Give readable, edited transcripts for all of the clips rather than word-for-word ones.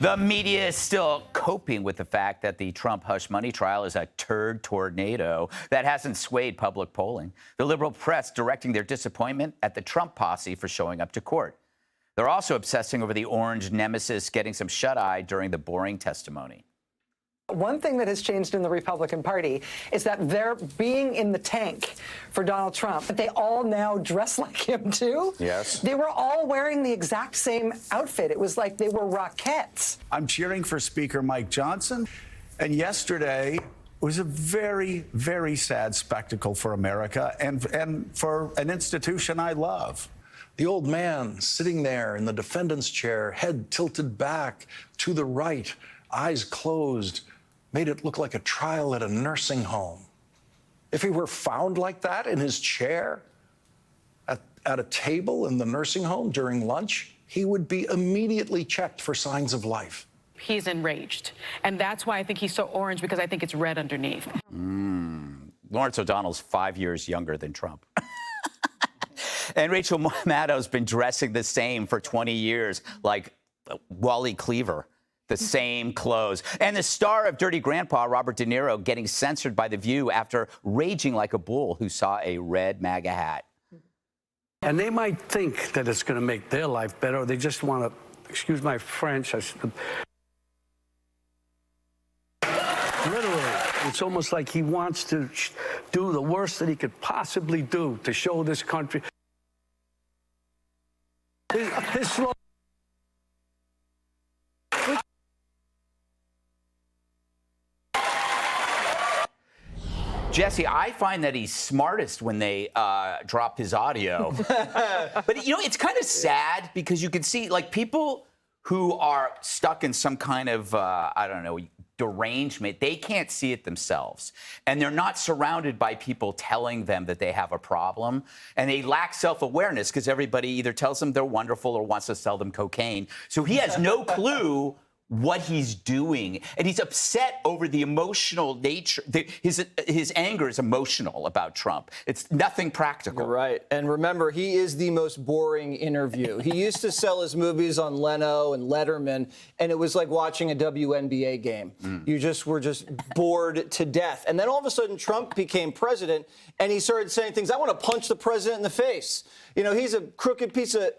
The media is still coping with the fact that the Trump hush money trial is a turd tornado that hasn't swayed public polling. The liberal press directing their disappointment at the Trump posse for showing up to court. They're also obsessing over the orange nemesis getting some shut-eye during the boring testimony. One thing that has changed in the Republican Party is that they're being in the tank for Donald Trump. But they all now dress like him, too. Yes. They were all wearing the exact same outfit. It was like they were Rockettes. I'm cheering for Speaker Mike Johnson. And yesterday was a very, very sad spectacle for America and for an institution I love. The old man sitting there in the defendant's chair, head tilted back to the right, eyes closed, made it look like a trial at a nursing home. If he were found like that in his chair at a table in the nursing home during lunch, he would be immediately checked for signs of life. He's enraged. And that's why I think he's so orange, because I think it's red underneath. Lawrence O'Donnell's 5 years younger than Trump. And Rachel Maddow's been dressing the same for 20 years, like Wally Cleaver. The same clothes. And the star of Dirty Grandpa, Robert De Niro, getting censored by The View after raging like a bull who saw a red MAGA hat. And they might think that it's going to make their life better, or they just want to, excuse my French, literally, it's almost like he wants to do the worst that he could possibly do to show this country. His slogan. Jesse, I find that he's smartest when they drop his audio. But, you know, it's kind of sad because you can see, like, people who are stuck in some kind of, I don't know, derangement, they can't see it themselves. And they're not surrounded by people telling them that they have a problem. And they lack self-awareness because everybody either tells them they're wonderful or wants to sell them cocaine. So he has no clue what he's doing, and he's upset over the emotional nature. His anger is emotional about Trump. It's nothing practical. You're right. And remember, he is the most boring interview. He used to sell his movies on Leno and Letterman, and it was like watching a WNBA game. You just were bored to death. And then all of a sudden, Trump became president, and he started saying things, I want to punch the president in the face. You know, he's a crooked piece of...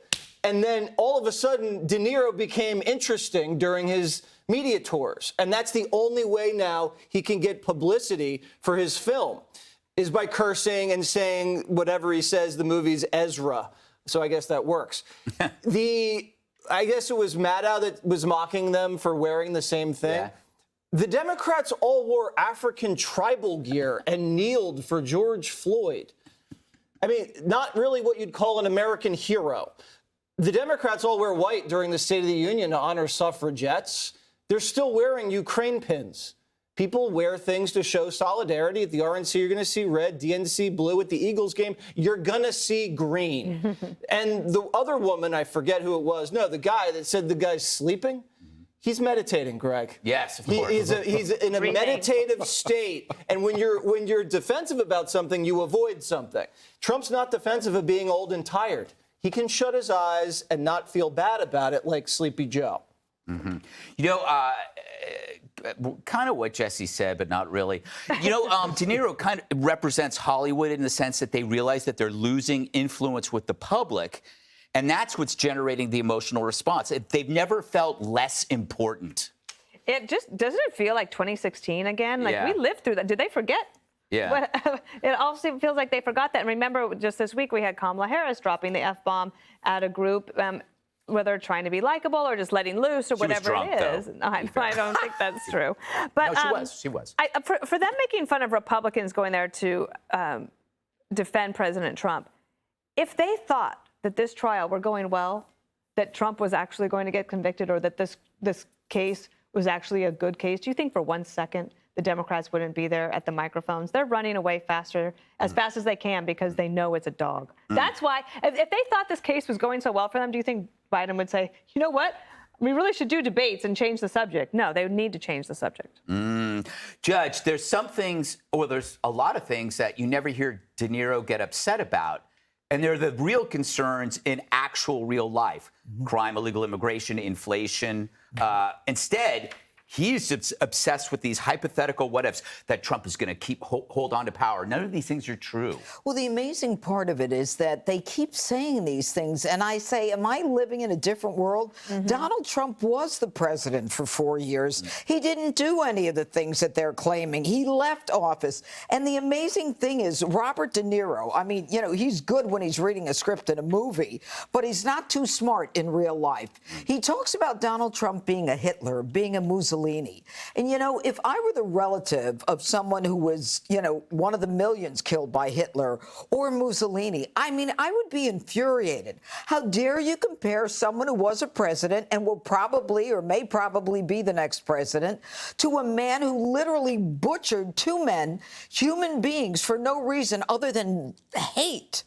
And then all of a sudden, De Niro became interesting during his media tours. And that's the only way now he can get publicity for his film, is by cursing and saying whatever he says, the movie's Ezra. So I guess that works. I guess it was Maddow that was mocking them for wearing the same thing. Yeah. The Democrats all wore African tribal gear and kneeled for George Floyd. I mean, not really what you'd call an American hero. The Democrats all wear white during the State of the Union to honor suffragettes. They're still wearing Ukraine pins. People wear things to show solidarity. At the RNC, you're going to see red, DNC blue. At the Eagles game, you're going to see green. And the other woman, I forget who it was. No, the guy that said the guy's sleeping. He's meditating, Greg. Yes, of course. He's in a meditative state. And when you're defensive about something, you avoid something. Trump's not defensive of being old and tired. He can shut his eyes and not feel bad about it like Sleepy Joe. You know, kind of what Jesse said, but not really. You know, De Niro kind of represents Hollywood in the sense that they realize that they're losing influence with the public, and that's what's generating the emotional response. They've never felt less important. It just, doesn't it feel like 2016 again? Like, we lived through that. Did they forget? Yeah. But it also feels like they forgot that. And remember, just this week, we had Kamala Harris dropping the F-bomb at a group, whether trying to be likable or just letting loose or whatever drunk, it is. Though, I don't think that's true. But no, she was. For them making fun of Republicans going there to defend President Trump, if they thought that this trial were going well, that Trump was actually going to get convicted, or that this case was actually a good case, do you think for 1 second the Democrats wouldn't be there at the microphones? They're running away faster, as fast as they can, because they know it's a dog. That's why, if they thought this case was going so well for them, do you think Biden would say, you know what, we really should do debates and change the subject? No, they would need to change the subject. Judge, there's some things, or there's a lot of things that you never hear De Niro get upset about. And they're the real concerns in actual real life. Crime, illegal immigration, inflation. Instead, he's obsessed with these hypothetical what-ifs that Trump is going to keep hold on to power. None of these things are true. Well, the amazing part of it is that they keep saying these things, and I say, am I living in a different world? Donald Trump was the president for 4 years. He didn't do any of the things that they're claiming. He left office. And the amazing thing is, Robert De Niro, I mean, you know, he's good when he's reading a script in a movie, but he's not too smart in real life. He talks about Donald Trump being a Hitler, being a Mussolini. And, you know, if I were the relative of someone who was, you know, one of the millions killed by Hitler or Mussolini, I mean, I would be infuriated. How dare you compare someone who was a president and will probably or may probably be the next president to a man who literally butchered two men, human beings, for no reason other than hate.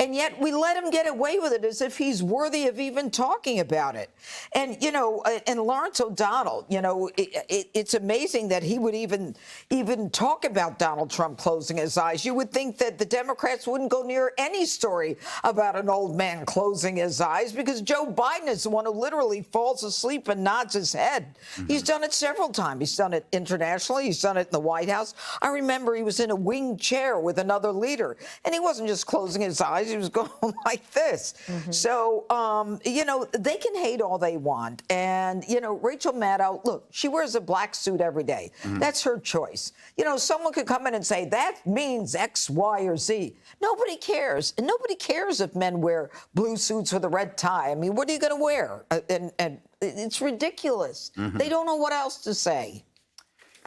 And yet we let him get away with it as if he's worthy of even talking about it. And, you know, and Lawrence O'Donnell, you know, it's amazing that he would even talk about Donald Trump closing his eyes. You would think that the Democrats wouldn't go near any story about an old man closing his eyes, because Joe Biden is the one who literally falls asleep and nods his head. He's done it several times. He's done it internationally. He's done it in the White House. I remember he was in a winged chair with another leader, and he wasn't just closing his eyes. He was going like this. So, you know, they can hate all they want. And, you know, Rachel Maddow, look, she wears a black suit every day. That's her choice. You know, someone could come in and say, that means X, Y, or Z. Nobody cares. And nobody cares if men wear blue suits with a red tie. I mean, what are you going to wear? And it's ridiculous. They don't know what else to say.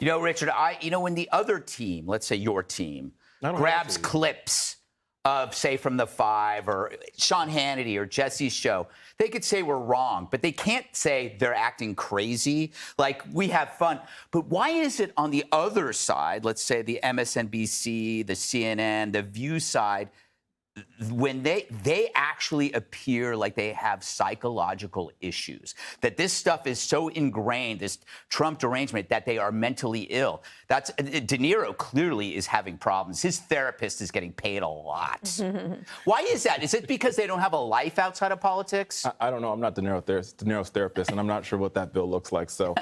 You know, Richard, when the other team, let's say your team, grabs clips of, say, from The Five or Sean Hannity or Jesse's show, they could say we're wrong, but they can't say they're acting crazy. Like, we have fun. But why is it on the other side, let's say the MSNBC, the CNN, the View side, when they actually appear like they have psychological issues, that this stuff is so ingrained, this Trump derangement, that they are mentally ill? That's De Niro clearly is having problems. His therapist is getting paid a lot. Why is that? Is it because they don't have a life outside of politics? I don't know. I'm not De Niro's therapist, and I'm not sure what that bill looks like. So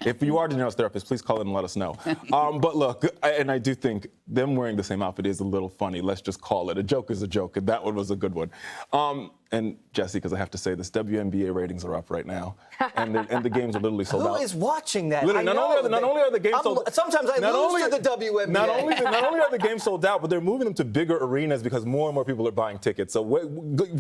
if you are De Niro's therapist, please call in and let us know. But look, I do think them wearing the same outfit is a little funny. Let's just call it. A joke is a joke, and that one was a good one. And Jesse, because I have to say this, WNBA ratings are up right now, and the games are literally sold out. Who is watching that? Literally, not only are the games sold out. Sometimes I lose to the WNBA. Not only are the games sold out, but they're moving them to bigger arenas because more and more people are buying tickets. So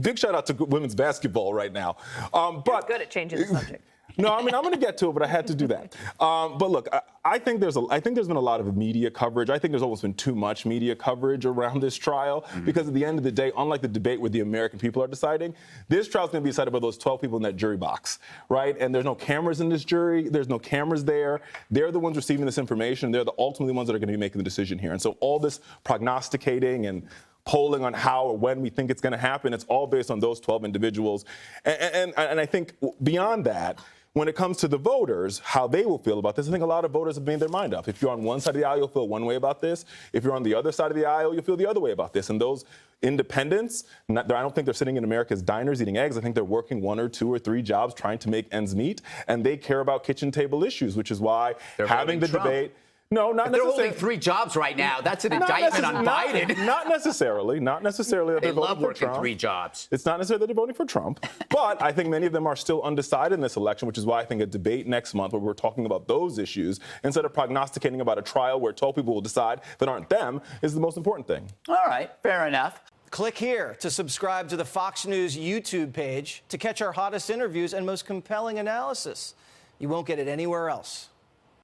big shout out to women's basketball right now. But you're good at changing the subject. No, I mean, I'm going to get to it, but I had to do that. But look, I think there's been a lot of media coverage. I think there's almost been too much media coverage around this trial because at the end of the day, unlike the debate where the American people are deciding, this trial is going to be decided by those 12 people in that jury box, right? And there's no cameras in this jury. There's no cameras there. They're the ones receiving this information. They're the ultimately ones that are going to be making the decision here. And so all this prognosticating and polling on how or when we think it's going to happen, it's all based on those 12 individuals. And I think beyond that, when it comes to the voters, how they will feel about this, I think a lot of voters have made their mind up. If you're on one side of the aisle, you'll feel one way about this. If you're on the other side of the aisle, you'll feel the other way about this. And those independents, I don't think they're sitting in America's diners eating eggs. I think they're working 1 or 2 or 3 jobs trying to make ends meet. And they care about kitchen table issues, which is why they're having the debate. No, not they're necessarily. holding 3 jobs right now. That's an indictment on Biden. Not necessarily. Not necessarily that they they're voting love for working Trump. 3 jobs. It's not necessarily that they're voting for Trump, but I think many of them are still undecided in this election, which is why I think a debate next month where we're talking about those issues instead of prognosticating about a trial where 12 people will decide that aren't them is the most important thing. All right, fair enough. Click here to subscribe to the Fox News YouTube page to catch our hottest interviews and most compelling analysis. You won't get it anywhere else.